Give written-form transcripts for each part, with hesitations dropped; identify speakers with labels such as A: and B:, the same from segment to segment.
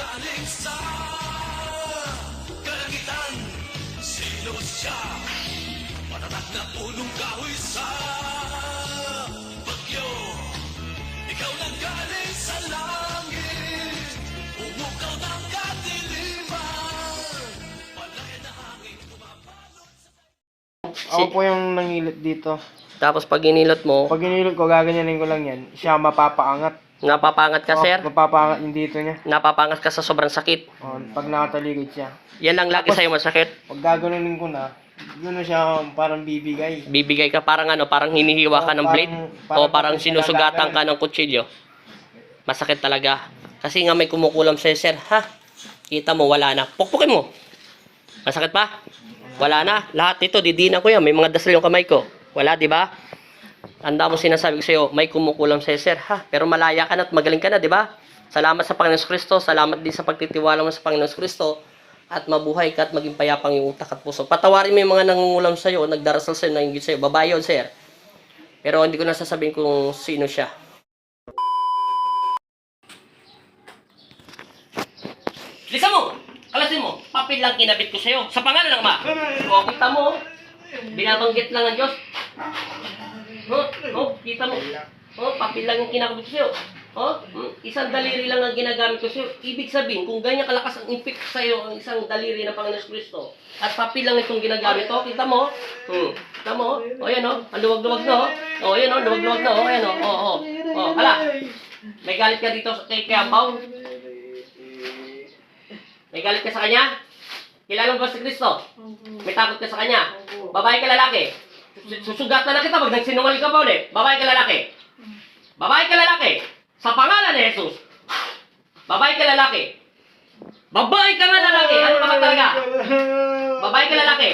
A: galing sa kalangitan. Sino siya? Matatag na punong kahoy sa bagyo. Ikaw na galing sa langit, umukaw ng kadiliman. Palaya na hangin tumabalot sa...
B: Ako po yung nangilot dito.
C: Tapos pag inilot mo,
B: Pag inilot ko, gaganyanin ko lang yan. Siya mapapaangat.
C: napapangat ka, sir.
B: Mapapaangat yung dito niya.
C: Napapangat ka sa sobrang sakit.
B: Pag nakataligid siya.
C: Yan lang lagi sa'yo masakit.
B: Pag gaganunin ko na, doon na siya parang bibigay.
C: Bibigay ka parang ano, parang hinihiwa ka ng blade. O parang sinusugatan ka ng kutsilyo. Masakit talaga. Kasi nga may kumukulam sa'yo, sir. Ha? Kita mo, wala na. Pukpukin mo. Masakit pa? Wala na. Lahat ito, didinan ko yan. May mga dasal yung kamay ko. Wala, di ba? Tanda mo sinasabi ko sa'yo, may kumukulam sa'yo, sir. Ha? Pero malaya ka na at magaling ka na, di ba? Salamat sa Panginoon Kristo. Salamat din sa pagtitiwala mo sa Panginoon Kristo. At mabuhay ka at maging payapang yung utak at puso. Patawarin mo yung mga nangungulam sa'yo o nagdarasal sa'yo, nanginggit sa'yo. Babae yun, sir. Pero hindi ko na sasabihin kung sino siya. Lisa mo! Kalasin mo! Papel lang kinabit ko sa'yo. Sa pangalan ng Ama. O, kita mo. Binabanggit lang ng Diyos. Kita mo. Papel lang yung kinakabit ko sa'yo. Isang daliri lang ang ginagamit ko sa'yo. Ibig sabihin, kung ganyan kalakas ang impact sa'yo ang isang daliri ng Panginoon Kristo, at papel lang itong ginagamit, kita mo? Kita mo? O, yan o. Ang luwag-luwag na o. O, yan o. Luwag-luwag na o. Ayan o. Hala. May galit ka dito kay Ambaw? May galit ka sa kanya? Kilala mo ba si Kristo? May takot ka sa kanya? Babae ka lalaki? Susugatan na kita pag nagsinungaling ka pa ulit. Babae ka lalaki? Babae ka lalaki? Sa pangalan ni Jesus. Babae ka lalaki? Babae ka nga lalaki? Ano ka ba talaga? Babae ka lalaki?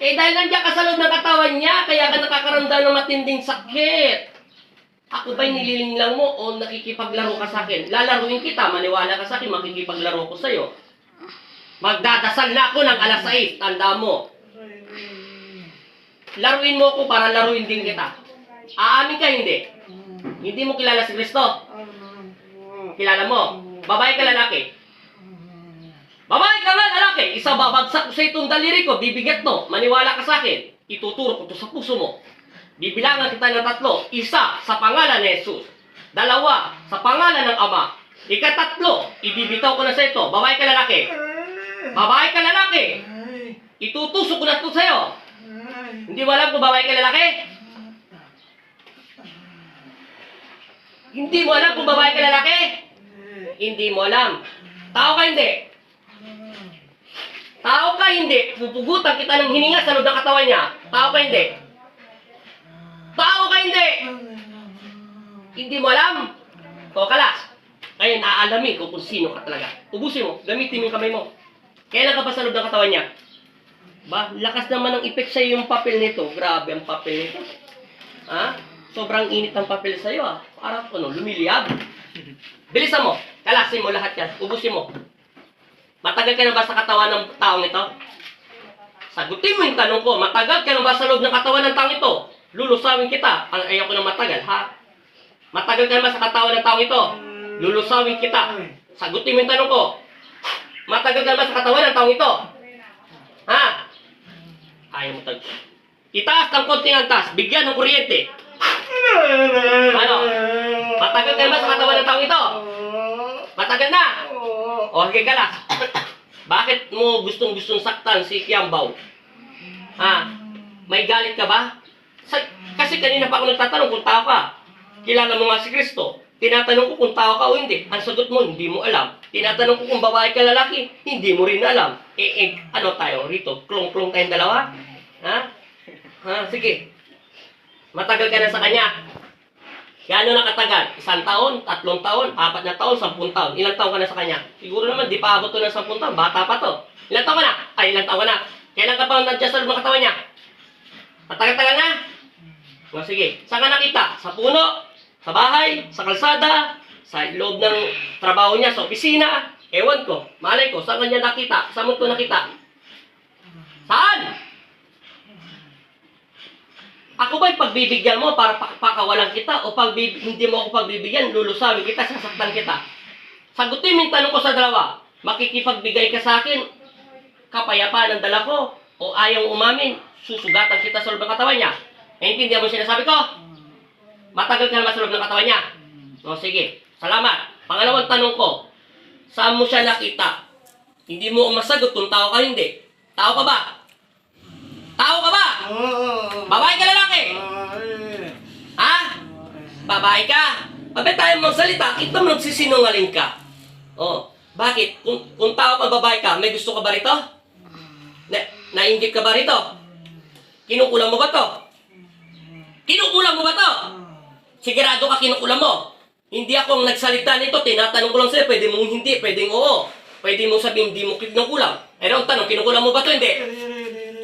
C: Eh dahil nandiyan ka sa loob ng katawan niya, kaya ka nakakaramdam ng matinding sakit. Ako ba'y nililing lang mo o nakikipaglaro ka sa akin? Lalaruin kita, maniwala ka sa akin, makikipaglaro ko sa'yo. Magdadasal na ako ng alas 6, tanda mo. Laruin mo ako para laruin din kita. Aamin ka, hindi? Hindi mo kilala si Kristo? Kilala mo? Babae ka lalaki? Babae ka nga lalaki! Isa babagsak ko sa itong daliri ko, bibigat to. Maniwala ka sa akin. Ituturo ko to sa puso mo. Bibilangan kita ng 3. Isa, sa pangalan ni Jesus. 2, sa pangalan ng Ama. 3, ibibitaw ko na sa ito. Babae ka lalaki? Babae ka lalaki? Itutusok ko na ito sa'yo. Hindi mo alam kung babae ka lalaki? Hindi mo alam kung babae ka lalaki? Hindi mo alam. Tao ka hindi? Tao ka hindi? Pupugutan kita ng hininga sa loob ng katawan niya. Tao ka hindi? Tao ka hindi! Hindi mo alam? O kalas, ngayon aalamin ko kung sino ka talaga. Ubusin mo, gamitin mo yung kamay mo. Kailan ka pa sa loob ng katawan niya? Ba, lakas naman ang effect sa'yo yung papel nito. Grabe ang papel nito. Ha? Sobrang init ang papel sa'yo ah. Parang ano, lumiliyab. Bilisan mo, kalasin mo lahat yan. Ubusin mo. Matagal ka na ba sa katawan ng taong ito? Sagutin mo yung tanong ko. Matagal ka na ba sa loob ng katawan ng taong ito? Lulusawin kita. Ayaw ko ng matagal, ha? Matagal ka naman sa katawan ng taong ito. Lulusawin kita. Sagutin mo yung tanong ko. Matagal ka naman sa katawan ng taong ito. Ha? Ayaw mo tayo. Itaas ng konting antas. Bigyan ng kuryente. Ano? Matagal ka naman sa katawan ng taong ito. Matagal na. O, okay ka lang. Bakit mo gustong-gustong saktan si Kiambaw? Ha? May galit ka ba? Kasi kanina pa ako nagtatanong kung tao ka. Kilala mo nga si Kristo. Tinatanong ko kung tao ka o hindi. Ang sagot mo, hindi mo alam. Tinatanong ko kung babae ka lalaki, hindi mo rin alam. Ano tayo rito? Klong-klong tayong dalawa? Ha? Sige. Matagal ka na sa kanya. Gaano na katagal? 1 taon, 3 taon, 4 na taon, 10 taon. Ilang taon ka na sa kanya? Siguro naman, di pa abot to ng 10 taon. Bata pa to. Ilang taon ka na? Ilang taon ka na? Kailan ka pa nandiyan sa loob ng katawan niya? Matagal-tagal na? O sige, saan ka nakita? Sa puno? Sa bahay? Sa kalsada? Sa loob ng trabaho niya? Sa opisina? Ewan ko. Malay ko. Saan ka niya nakita? Saan mo ito nakita? Saan? Ako ba'y pagbibigyan mo para pakawalan kita? O hindi mo ako pagbibigyan, lulusawin kita, sasaktan kita? Sagutin mo yung tanong ko sa dalawa. Makikipagbigay ka sa akin, kapayapaan ang dala ko, o ayaw umamin, susugatan kita sa loob ng katawan niya. Naintindihan mo yung sinasabi ko? Matagal ka naman sa loob ng katawan niya. O sige, salamat. Pangalawang tanong ko, saan mo siya nakita? Hindi mo masagot kung tao ka hindi. Tao ka ba? Tao ka ba? Babae ka lalaki? Ha? Babae ka? Pagka tayo magsalita, ito magsisinungaling ka. Oh, bakit? Kung tao ka, babae ka, may gusto ka ba rito? Nainggit ka ba rito? Kinukulang mo ba to? Kinukulang mo ba to? Sigurado ka kinukulang mo? Hindi ako ang nagsalita nito, tinatanong ko lang sa'yo, pwede mong hindi, pwedeng oo. Pwede mong sabihin, hindi mo kinukulang. Pero ang tanong, kinukulang mo ba to? Hindi.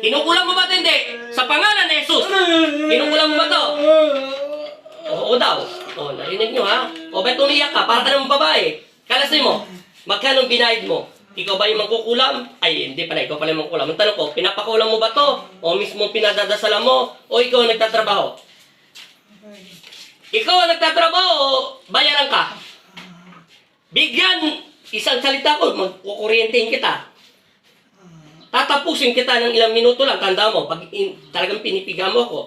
C: Kinukulang mo ba to? Hindi. Sa pangalan ni Jesus, kinukulang mo ba to? Oo daw. O, narinig nyo ha? O, ba't umiyak ka? Para ka naman babae. Kalasin mo, magkano binayad mo? Ikaw ba yung mangkukulam? Ay, hindi pala. Ikaw pala yung mangkukulam. Ang tanong ko, pinapakulam mo ba to? O mismo pinadadasalan mo? O ikaw ang nagtatrabaho? Ikaw ang nagtatrabaho o bayaran ka? Bigyan, isang salita ko, magkukuryentehin kita. Tatapusin kita ng ilang minuto lang. Tanda mo, pag talagang pinipiga mo ako,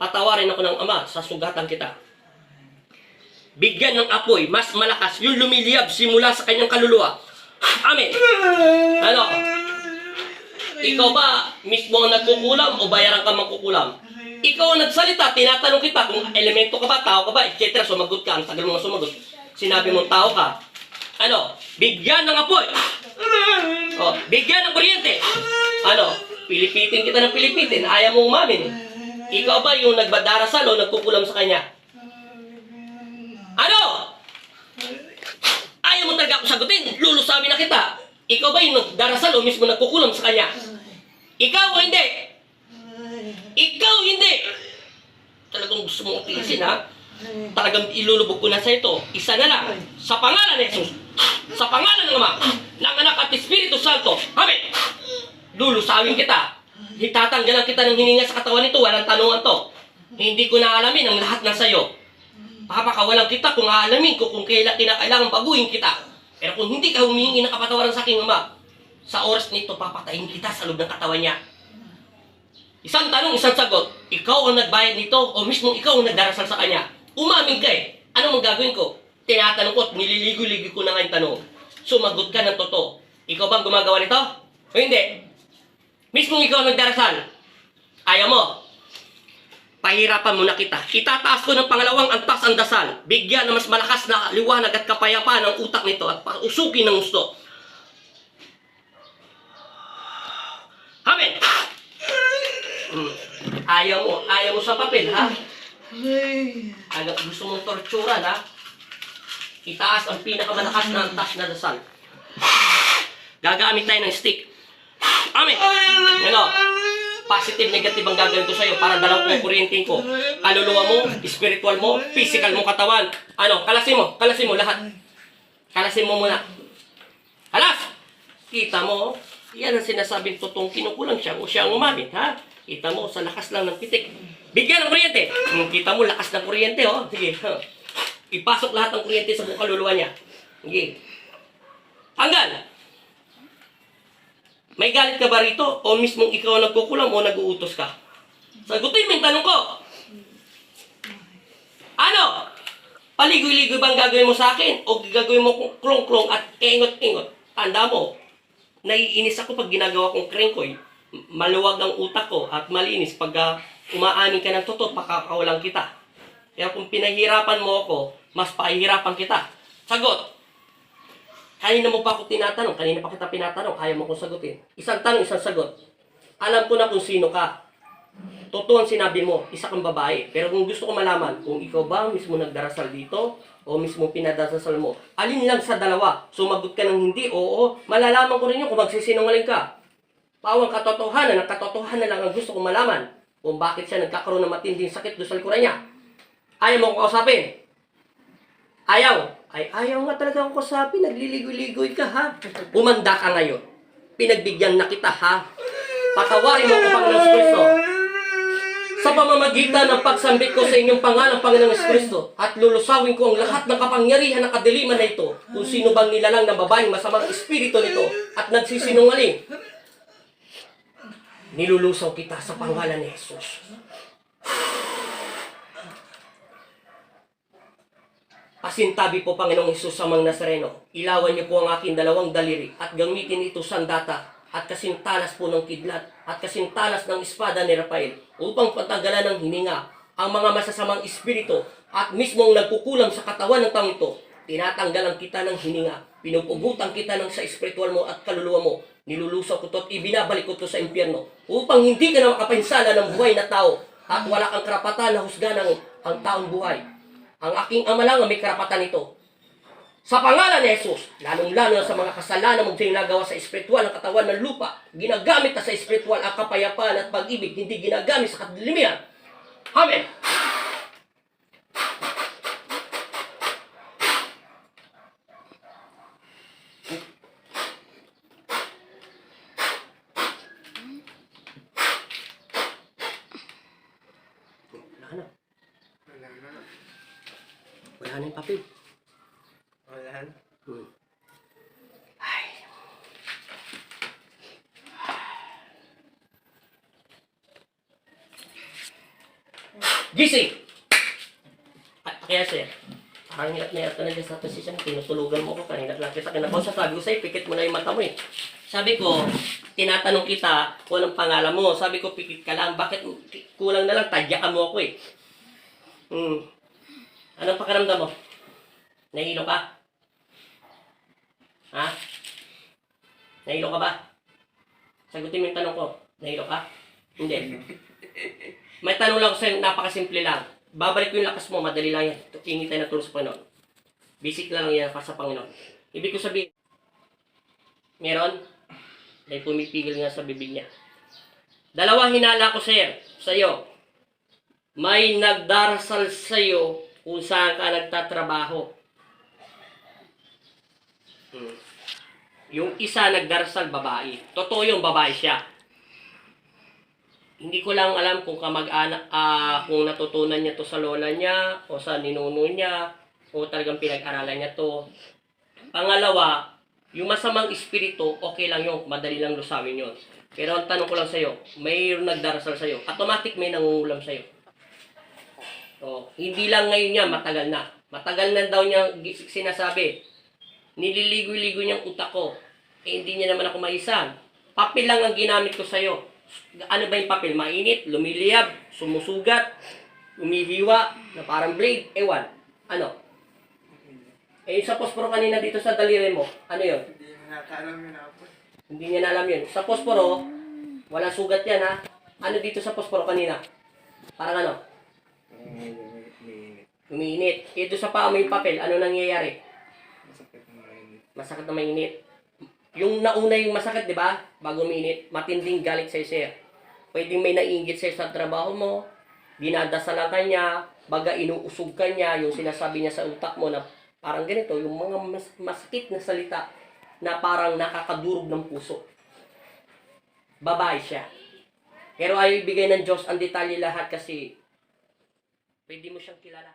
C: patawarin ako ng Ama sa sugatan kita. Bigyan ng apoy, mas malakas, yung lumiliyab simula sa kanyang kaluluwa. Amen. Ano? Ikaw ba mismo ang nagkukulam o bayaran ka magkukulam? Ikaw ang nagsalita, tinatanong kita kung elemento ka ba, tao ka ba, etc. Sumagot ka, ang tagal mo nga sumagot. Sinabi mong tao ka. Ano? Bigyan ng apoy. O, bigyan ng kuryente. Ano? Pilipitin kita ng pilipitin, ayaw mo umamin. Ikaw ba yung nagbadarasal o nagkukulam sa kanya? Ano? Ayaw mo talaga ako sagutin. Lulusamin na kita. Ikaw ba yung nagdarasal o mismo nagkukulam sa kanya? Ikaw o hindi? Ikaw hindi. Talagang gusto mong tiisin ha? Talagang ilulubog ko na sa ito. Isa na lang. Sa pangalan ni Jesus. Sa pangalan ng Ama, ng Anak at Espiritu Santo. Amen. Lulusawin kita. Itatanggalan kita ng hininga sa katawan nito. Walang tanungan to. Hindi ko na alamin ang lahat na sa'yo. Papakawalan kita kung aalamin ko kung kailan kinakailangan baguhin kita. Pero kung hindi ka humihingi ng kapatawaran sa aking Ama, sa oras nito papatayin kita sa loob ng katawan niya. Isang tanong, isang sagot. Ikaw ang nagbayad nito o mismo ikaw ang nagdarasal sa kanya? Umamin ka eh. Ano mong gagawin ko? Tinatanong ko at nililigo-ligo ko na nga yung tanong. Sumagot ka ng totoo. Ikaw bang gumagawa nito? O hindi? Mismo ikaw ang nagdarasal. Ayaw mo. Pahirapan mo na kita. Itataas ko ng pangalawang antas ang dasal. Bigyan ng mas malakas na liwanag at kapayapaan ang utak nito at pausukin ng gusto. Amen! Ayaw mo sa papel, ha? Gusto mong torturan, ha? Itaas ang pinakamalakas na antas na dasal. Gagamit tayo ng stick. Amen! Ano? Positive, negative ang gagawin ko sa'yo para dalaw ko yung kuryente ko. Kaluluwa mo, spiritual mo, physical mo katawan. Ano? Kalasin mo lahat. Kalasin mo muna. Kalas! Kita mo, yan ang sinasabing totoong kinukulang siya o siya ang umamit, ha? Kita mo, sa lakas lang ng pitik. Bigyan ng kuryente. Kita mo, lakas ng kuryente, oh. Sige, ipasok lahat ng kuryente sa buong kaluluwa niya. Sige. Tanggal! May galit ka ba rito? O mismong ikaw ang nagkukulam o nag-uutos ka? Sagutin mo yung tanong ko. Ano? Paligoy-ligoy bang gagawin mo sa akin? O gagawin mo klong-klong at ingot-ingot? Tanda mo, naiinis ako pag ginagawa kong krengkoy. Maluwag ang utak ko at malinis pag umaamin ka ng totoo, pakakawalan kita. Kaya kung pinahirapan mo ako, mas pahihirapan kita. Sagot! Kanina mo pa ako tinatanong, kanina pa kita pinatanong, ayaw mo kong sagutin. Isang tanong, isang sagot. Alam ko na kung sino ka. Totoo ang sinabi mo, isa kang babae. Pero kung gusto ko malaman, kung ikaw ba mismo nagdarasal dito, o mismo pinadasal mo, alin lang sa dalawa, sumagot ka ng hindi, oo, malalaman ko rin yun kung magsisinungaling ka. Pawang katotohanan, ang katotohanan lang ang gusto ko malaman, kung bakit siya nagkakaroon ng matinding sakit doon sa likuran niya. Ayaw mo kong kausapin. Ayaw. Ay, ayaw nga talaga akong kausapin. Nagliligoy-ligoy ka, ha? Umanda ka ngayon. Pinagbigyan na kita, ha? Patawarin mo ko, Panginoon Kristo. sa pamamagitan ng pagsambit ko sa inyong pangalan, Panginoong Kristo, at lulusawin ko ang lahat ng kapangyarihan ng kadiliman na ito, kung sino bang nilalang ng babaeng masamang espiritu nito at nagsisinungaling. Nilulusaw kita sa pangalan ni Jesus. Pasintabi po, Panginoong Hesus, sa mga Nazareno. Ilawan niyo po ang aking dalawang daliri at gamitin ito sandata at kasintalas po ng kidlat at kasintalas ng espada ni Rafael upang patagalan ng hininga ang mga masasamang espiritu at mismong nagkukulam sa katawan ng taong ito. Tinatanggalan kita ng hininga, pinupugutan kita ng sa espiritual mo at kaluluwa mo. Nilulusaw ko to at ibinabalik ko to sa impyerno upang hindi ka na makapinsala ng buhay na tao at wala kang karapatan na husgahan ang taong buhay. Ang aking ama lang ang may karapatan nito. Sa pangalan ni Jesus, lalong-lalo na sa mga kasalanan mong ginagawa sa espiritual ng katawan ng lupa, ginagamit na sa espiritual ang kapayapaan at pag-ibig, hindi ginagamit sa kadiliman. Amen! Wala na. Wala na yung papel.
B: Wala na.
C: Ay. Gising! Kaya sir, parang hirap na hirap talaga sa posisyon. Tinutulugan mo ko kanina lang kita kinakausap. Sabi ko sa'yo, pikit mo na yung mata mo eh. Sabi ko, tinatanong kita kung anong pangalan mo. Sabi ko, pikit ka lang. Bakit kulang na lang? Tadyakan mo ako eh. Anong pakiramdam mo? Nahilo ka? Ha? Nahilo ka ba? Sagutin mo yung tanong ko. Nahilo ka? Hindi. May tanong lang ko sa'yo, napakasimple lang. Babalik ko yung lakas mo, madali lang yan. Hingi tayo na tulong sa Panginoon. Basic lang yan para sa Panginoon. Ibig ko sabihin, meron? Dahil pumipigil nga sa bibig niya. Dalawa hinala ko sa'yo. May nagdarasal sa'yo kung saan ka nagtatrabaho. Yung isa nagdarasal babae. Totoo yung babae siya. Hindi ko lang alam kung kamag-anak, kung natutunan niya to sa lola niya, o sa ninuno niya, o talagang pinag-aralan niya to. Pangalawa, yung masamang espiritu, okay lang yun, madali lang lusawin yun. Pero ang tanong ko lang sa'yo, mayroong nagdarasal sa'yo, automatic may nangungulam sa'yo. So, hindi lang ngayon niya, matagal na. Matagal na daw niya sinasabi. Nililigoy-ligoy niyang utak ko. Eh, hindi niya naman ako maisan. Papel lang ang ginamit ko sa'yo. Ano ba yung papel? Mainit, lumiliyab, sumusugat, umihiwa, na parang blade, ewan. Ano? Eh, sa posporo kanina dito sa daliri mo, ano yun?
B: Hindi niya nakaalam yun ako.
C: Hindi niya na alam yun. Sa posporo, walang sugat yan ha. Ano dito sa posporo kanina? Parang ano? Umiinit. Eh, doon sa paa mo yung papel, ano nangyayari?
B: Masakit na mainit.
C: Masakit na mainit. Yung nauna yung masakit, di ba? Bago umiinit, matinding galit sa'yo, sir. Pwedeng may naiingit sa'yo sa trabaho mo, dinadasalan ka niya, baga inuusog ka niya, yung sinasabi niya sa utak mo na parang ganito, yung mga masakit na salita na parang nakakadurog ng puso. Babae siya. Pero ayaw ibigay ng Diyos ang detalye lahat kasi pwede mo siyang kilala.